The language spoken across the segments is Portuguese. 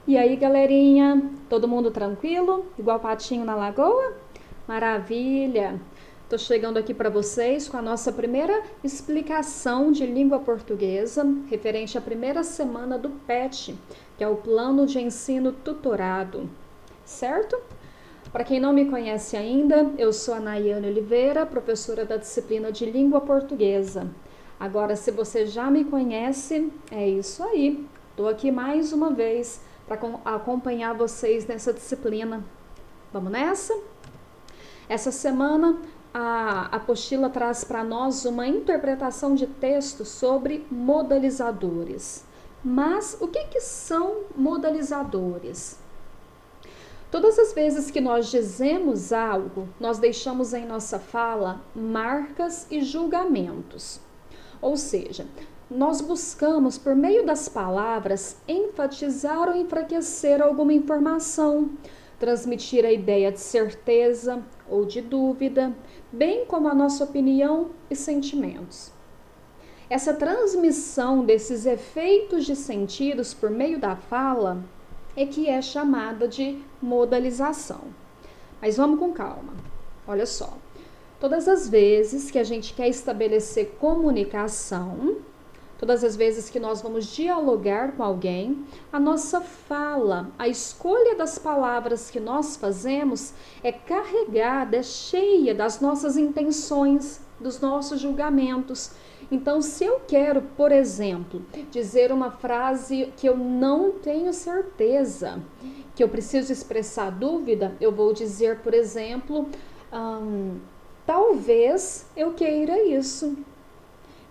E aí, galerinha, todo mundo tranquilo? Igual patinho na lagoa? Maravilha! Tô chegando aqui para vocês com a nossa primeira explicação de língua portuguesa referente à primeira semana do PET, que é o Plano de Ensino Tutorado, certo? Para quem não me conhece ainda, eu sou a Nayane Oliveira, professora da disciplina de língua portuguesa. Agora, se você já me conhece, é isso aí. Estou aqui mais uma vez para acompanhar vocês nessa disciplina. Vamos nessa? Essa semana, a apostila traz para nós uma interpretação de texto sobre modalizadores. Mas o que são modalizadores? Todas as vezes que nós dizemos algo, nós deixamos em nossa fala marcas e julgamentos. Ou seja, nós buscamos, por meio das palavras, enfatizar ou enfraquecer alguma informação, transmitir a ideia de certeza ou de dúvida, bem como a nossa opinião e sentimentos. Essa transmissão desses efeitos de sentidos por meio da fala é que é chamada de modalização. Mas vamos com calma. Olha só. Todas as vezes que a gente quer estabelecer comunicação, todas as vezes que nós vamos dialogar com alguém, a nossa fala, a escolha das palavras que nós fazemos é carregada, é cheia das nossas intenções, dos nossos julgamentos. Então, se eu quero, por exemplo, dizer uma frase que eu não tenho certeza, que eu preciso expressar dúvida, eu vou dizer, por exemplo, talvez eu queira isso.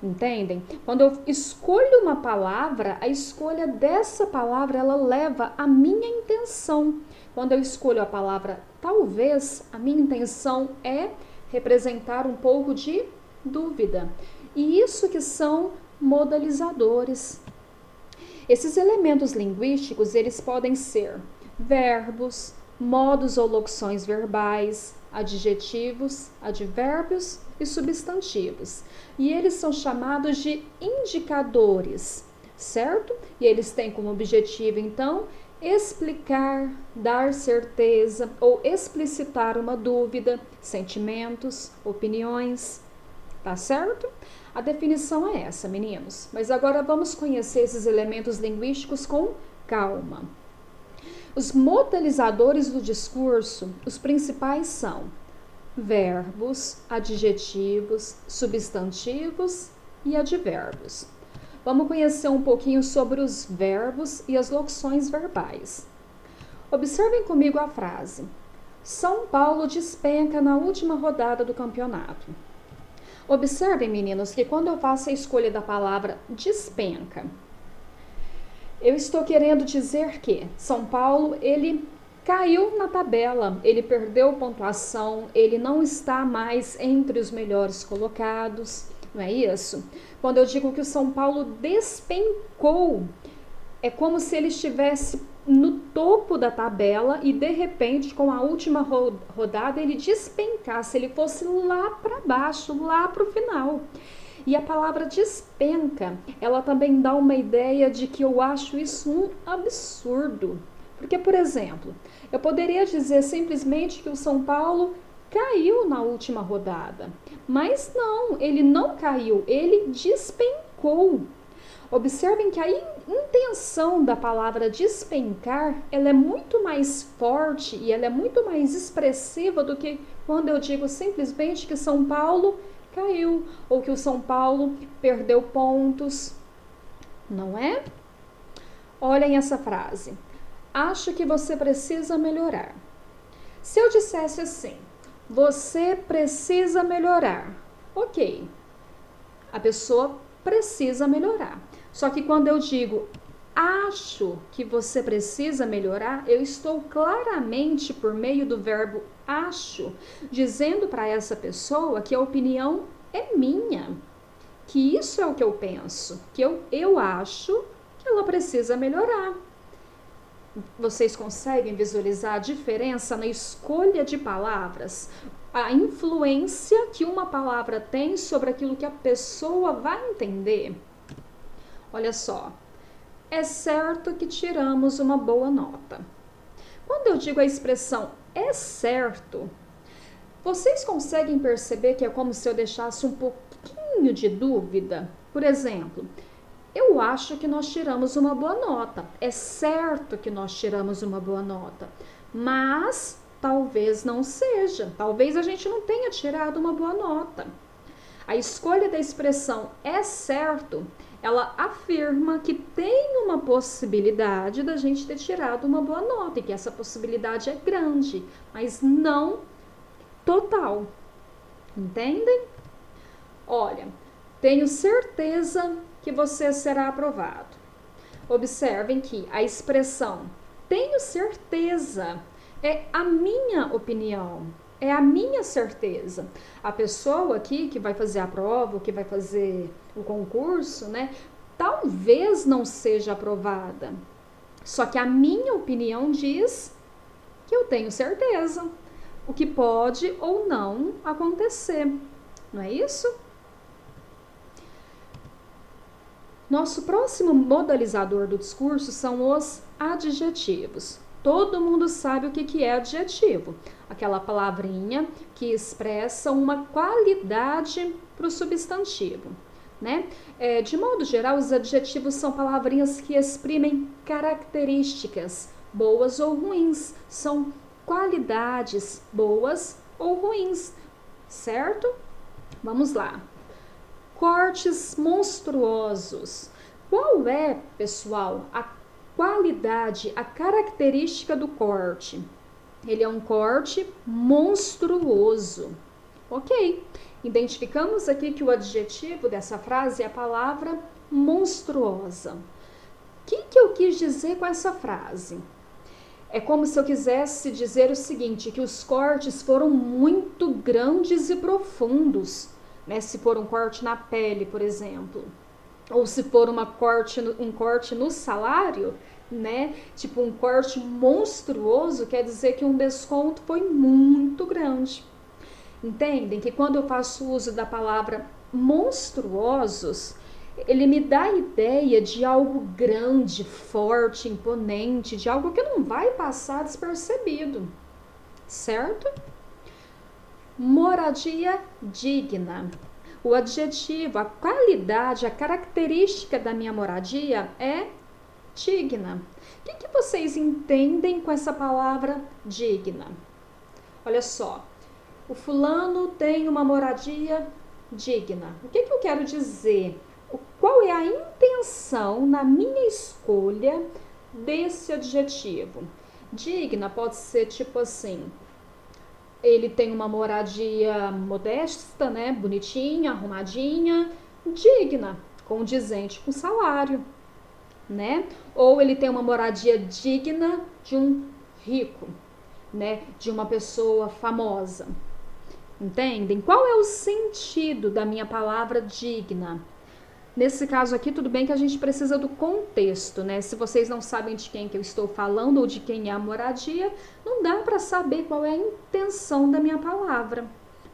Entendem? Quando eu escolho uma palavra, a escolha dessa palavra, ela leva a minha intenção. Quando eu escolho a palavra talvez, a minha intenção é representar um pouco de dúvida. E isso que são modalizadores. Esses elementos linguísticos, eles podem ser verbos, modos ou locuções verbais, adjetivos, advérbios e substantivos. E eles são chamados de indicadores, certo? E eles têm como objetivo, então, explicar, dar certeza ou explicitar uma dúvida, sentimentos, opiniões, tá certo? A definição é essa, meninos. Mas agora vamos conhecer esses elementos linguísticos com calma. Os modalizadores do discurso, os principais são verbos, adjetivos, substantivos e advérbios. Vamos conhecer um pouquinho sobre os verbos e as locuções verbais. Observem comigo a frase: São Paulo despenca na última rodada do campeonato. Observem, meninos, que quando eu faço a escolha da palavra despenca, eu estou querendo dizer que São Paulo, ele caiu na tabela, ele perdeu pontuação, ele não está mais entre os melhores colocados, não é isso? Quando eu digo que o São Paulo despencou, é como se ele estivesse no topo da tabela e de repente, com a última rodada, ele despencasse, ele fosse lá para baixo, lá para o final. E a palavra despenca, ela também dá uma ideia de que eu acho isso um absurdo. Porque, por exemplo, eu poderia dizer simplesmente que o São Paulo caiu na última rodada. Mas não, ele não caiu, ele despencou. Observem que a intenção da palavra despencar, ela é muito mais forte e ela é muito mais expressiva do que quando eu digo simplesmente que São Paulo caiu ou que o São Paulo perdeu pontos, não é? Olhem essa frase. Acho que você precisa melhorar. Se eu dissesse assim, você precisa melhorar, ok, a pessoa precisa melhorar. Só que quando eu digo acho que você precisa melhorar, eu estou claramente, por meio do verbo acho, dizendo para essa pessoa que a opinião é minha, que isso é o que eu penso, que eu acho que ela precisa melhorar. Vocês conseguem visualizar a diferença na escolha de palavras? A influência que uma palavra tem sobre aquilo que a pessoa vai entender? Olha só, é certo que tiramos uma boa nota. Quando eu digo a expressão é certo, vocês conseguem perceber que é como se eu deixasse um pouquinho de dúvida? Por exemplo, eu acho que nós tiramos uma boa nota. É certo que nós tiramos uma boa nota. Mas talvez não seja. Talvez a gente não tenha tirado uma boa nota. A escolha da expressão é certo, ela afirma que tem uma possibilidade da gente ter tirado uma boa nota e que essa possibilidade é grande, mas não total. Entendem? Olha, tenho certeza que você será aprovado. Observem que a expressão tenho certeza é a minha opinião, é a minha certeza. A pessoa aqui que vai fazer a prova, que vai fazer o concurso, né, talvez não seja aprovada. Só que a minha opinião diz que eu tenho certeza, o que pode ou não acontecer. Não é isso? Nosso próximo modalizador do discurso são os adjetivos. Todo mundo sabe o que é adjetivo. Aquela palavrinha que expressa uma qualidade para o substantivo, né? De modo geral, os adjetivos são palavrinhas que exprimem características boas ou ruins. São qualidades boas ou ruins, certo? Vamos lá. Cortes monstruosos. Qual é, pessoal, a qualidade, a característica do corte? Ele é um corte monstruoso. Ok, identificamos aqui que o adjetivo dessa frase é a palavra monstruosa. O que eu quis dizer com essa frase? É como se eu quisesse dizer o seguinte, que os cortes foram muito grandes e profundos. Né, se for um corte na pele, por exemplo, ou se for um corte no salário, né, tipo um corte monstruoso, quer dizer que um desconto foi muito grande. Entendem que quando eu faço uso da palavra monstruosos, ele me dá a ideia de algo grande, forte, imponente, de algo que não vai passar despercebido, certo? Moradia digna. O adjetivo, a qualidade, a característica da minha moradia é digna. O que vocês entendem com essa palavra digna? Olha só, o fulano tem uma moradia digna. O que eu quero dizer? Qual é a intenção na minha escolha desse adjetivo? Digna pode ser tipo assim, ele tem uma moradia modesta, né, bonitinha, arrumadinha, digna, condizente com salário, né? Ou ele tem uma moradia digna de um rico, né, de uma pessoa famosa. Entendem? Qual é o sentido da minha palavra digna? Nesse caso aqui, tudo bem que a gente precisa do contexto, né? Se vocês não sabem de quem que eu estou falando ou de quem é a moradia, não dá para saber qual é a intenção da minha palavra.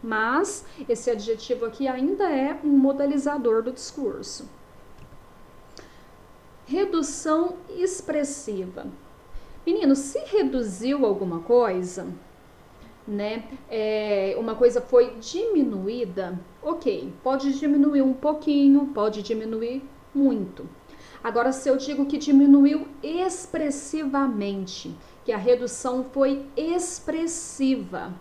Mas esse adjetivo aqui ainda é um modalizador do discurso. Redução expressiva. Menino, se reduziu alguma coisa, né? Uma coisa foi diminuída, ok, pode diminuir um pouquinho, pode diminuir muito. Agora, se eu digo que diminuiu expressivamente, que a redução foi expressiva,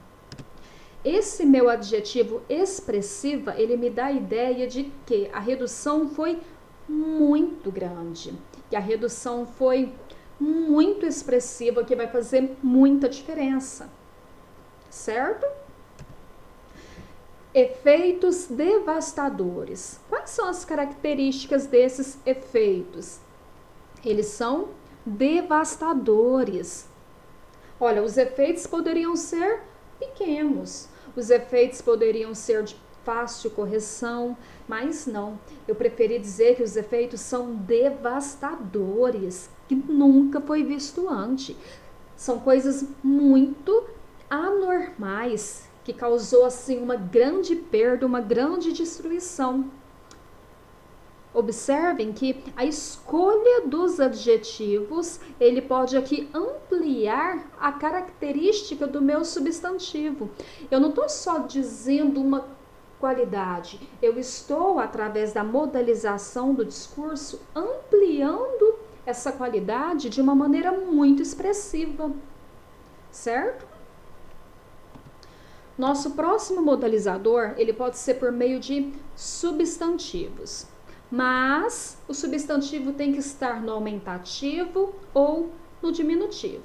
esse meu adjetivo expressiva, ele me dá a ideia de que a redução foi muito grande, que a redução foi muito expressiva, que vai fazer muita diferença. Certo? Efeitos devastadores. Quais são as características desses efeitos? Eles são devastadores. Olha, os efeitos poderiam ser pequenos, os efeitos poderiam ser de fácil correção, mas não. Eu preferi dizer que os efeitos são devastadores, que nunca foi visto antes. São coisas muito anormais, que causou assim uma grande perda, uma grande destruição. Observem que a escolha dos adjetivos, ele pode aqui ampliar a característica do meu substantivo. Eu não estou só dizendo uma qualidade, eu estou, através da modalização do discurso, ampliando essa qualidade de uma maneira muito expressiva, certo? Nosso próximo modalizador, ele pode ser por meio de substantivos. Mas o substantivo tem que estar no aumentativo ou no diminutivo.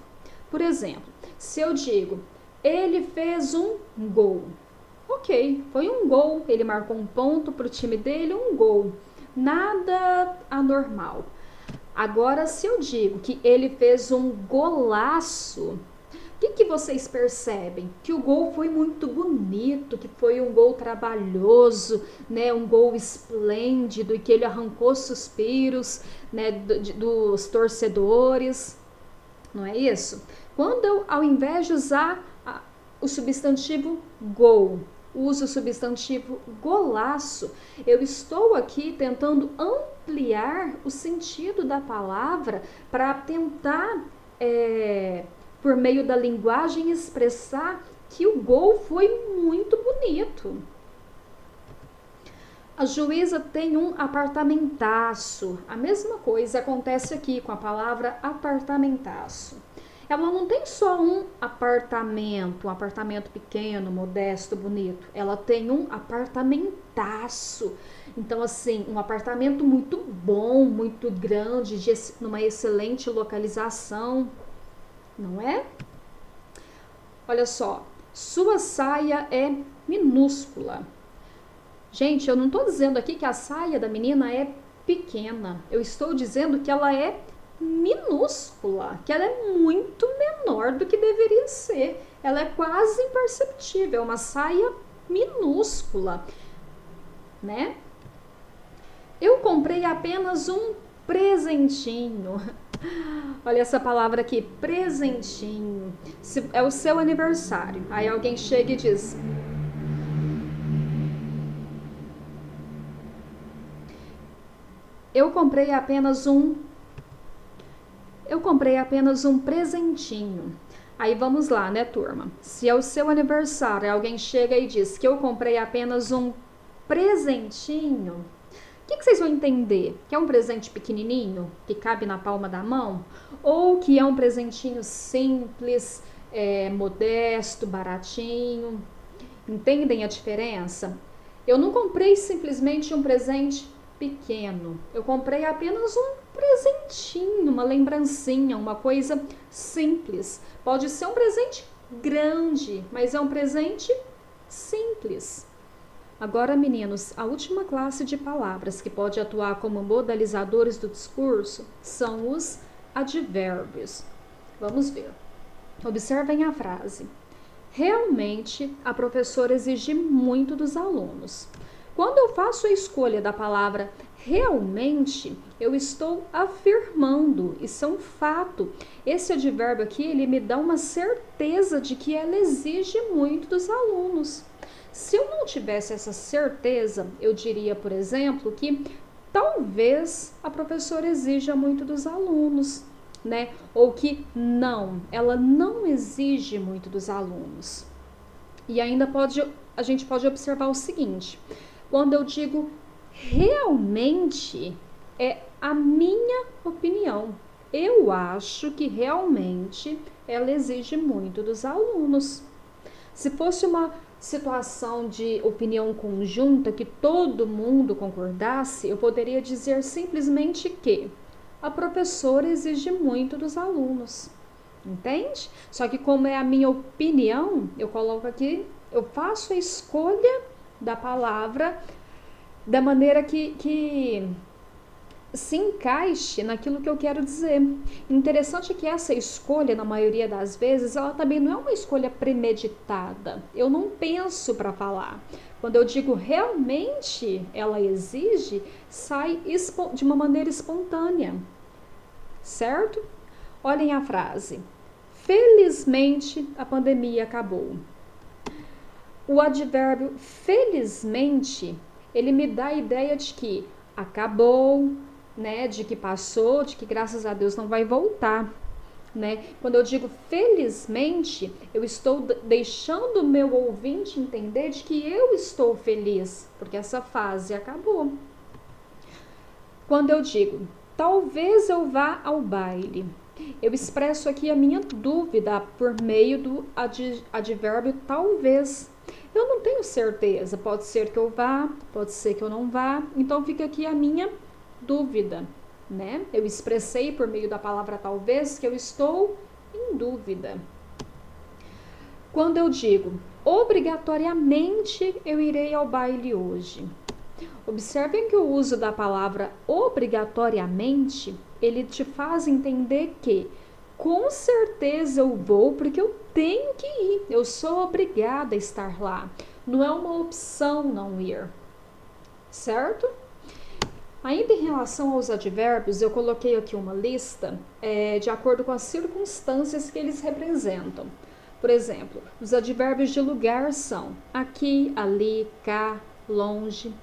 Por exemplo, se eu digo, ele fez um gol. Ok, foi um gol, ele marcou um ponto para o time dele, um gol. Nada anormal. Agora, se eu digo que ele fez um golaço, o que vocês percebem? Que o gol foi muito bonito, que foi um gol trabalhoso, né? Um gol esplêndido e que ele arrancou suspiros, né, dos torcedores. Não é isso? Quando eu, ao invés de usar o substantivo gol, uso o substantivo golaço, eu estou aqui tentando ampliar o sentido da palavra para tentar por meio da linguagem, expressar que o gol foi muito bonito. A juíza tem um apartamentaço. A mesma coisa acontece aqui com a palavra apartamentaço. Ela não tem só um apartamento pequeno, modesto, bonito. Ela tem um apartamentaço. Então, assim, um apartamento muito bom, muito grande, numa excelente localização. Não é? Olha só, sua saia é minúscula. Gente, eu não estou dizendo aqui que a saia da menina é pequena. Eu estou dizendo que ela é minúscula, que ela é muito menor do que deveria ser. Ela é quase imperceptível, é uma saia minúscula, né? Eu comprei apenas um presentinho. Olha essa palavra aqui, presentinho. É o seu aniversário. Aí alguém chega e diz: Eu comprei apenas um presentinho. Aí vamos lá, né, turma? Se é o seu aniversário, alguém chega e diz que eu comprei apenas um presentinho. O que vocês vão entender? Que é um presente pequenininho, que cabe na palma da mão? Ou que é um presentinho simples, modesto, baratinho? Entendem a diferença? Eu não comprei simplesmente um presente pequeno. Eu comprei apenas um presentinho, uma lembrancinha, uma coisa simples. Pode ser um presente grande, mas é um presente simples. Agora, meninos, a última classe de palavras que pode atuar como modalizadores do discurso são os advérbios. Vamos ver. Observem a frase. Realmente, a professora exige muito dos alunos. Quando eu faço a escolha da palavra realmente, eu estou afirmando, isso é um fato. Esse advérbio aqui, ele me dá uma certeza de que ela exige muito dos alunos. Se eu não tivesse essa certeza, eu diria, por exemplo, que talvez a professora exija muito dos alunos, né? Ou que não, ela não exige muito dos alunos. E ainda a gente pode observar o seguinte: quando eu digo realmente, é a minha opinião. Eu acho que realmente ela exige muito dos alunos. Se fosse uma situação de opinião conjunta, que todo mundo concordasse, eu poderia dizer simplesmente que a professora exige muito dos alunos. Entende? Só que como é a minha opinião, eu coloco aqui, eu faço a escolha da palavra da maneira que se encaixe naquilo que eu quero dizer. Interessante que essa escolha, na maioria das vezes, ela também não é uma escolha premeditada. Eu não penso para falar. Quando eu digo realmente ela exige, sai de uma maneira espontânea. Certo? Olhem a frase. Felizmente, a pandemia acabou. O advérbio felizmente, ele me dá a ideia de que acabou, né? De que passou, de que graças a Deus não vai voltar, né? Quando eu digo felizmente, eu estou deixando o meu ouvinte entender de que eu estou feliz, porque essa fase acabou. Quando eu digo talvez eu vá ao baile, eu expresso aqui a minha dúvida por meio do advérbio talvez. Eu não tenho certeza, pode ser que eu vá, pode ser que eu não vá, então fica aqui a minha dúvida, né? Eu expressei por meio da palavra talvez que eu estou em dúvida. Quando eu digo obrigatoriamente eu irei ao baile hoje, observem que o uso da palavra obrigatoriamente, ele te faz entender que com certeza eu vou porque eu tenho que ir, eu sou obrigada a estar lá. Não é uma opção não ir, certo? Ainda em relação aos advérbios, eu coloquei aqui uma lista de acordo com as circunstâncias que eles representam. Por exemplo, os advérbios de lugar são aqui, ali, cá, longe.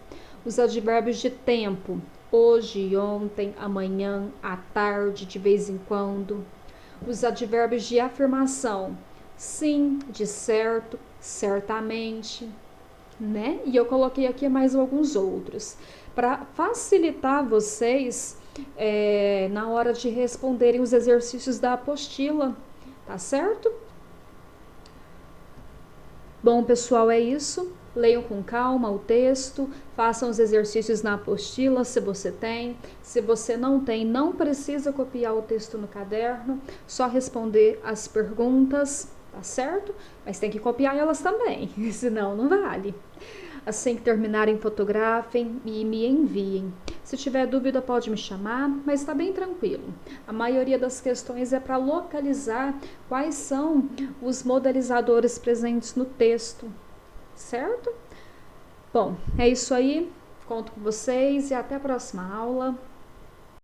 Os advérbios de tempo, hoje, ontem, amanhã, à tarde, de vez em quando. Os advérbios de afirmação, sim, de certo, certamente, né? E eu coloquei aqui mais alguns outros, para facilitar vocês na hora de responderem os exercícios da apostila, tá certo? Bom, pessoal, é isso. Leiam com calma o texto, façam os exercícios na apostila, se você tem. Se você não tem, não precisa copiar o texto no caderno, só responder as perguntas, tá certo? Mas tem que copiar elas também, senão não vale. Assim que terminarem, fotografem e me enviem. Se tiver dúvida, pode me chamar, mas está bem tranquilo. A maioria das questões é para localizar quais são os modalizadores presentes no texto, certo? Bom, é isso aí. Conto com vocês e até a próxima aula.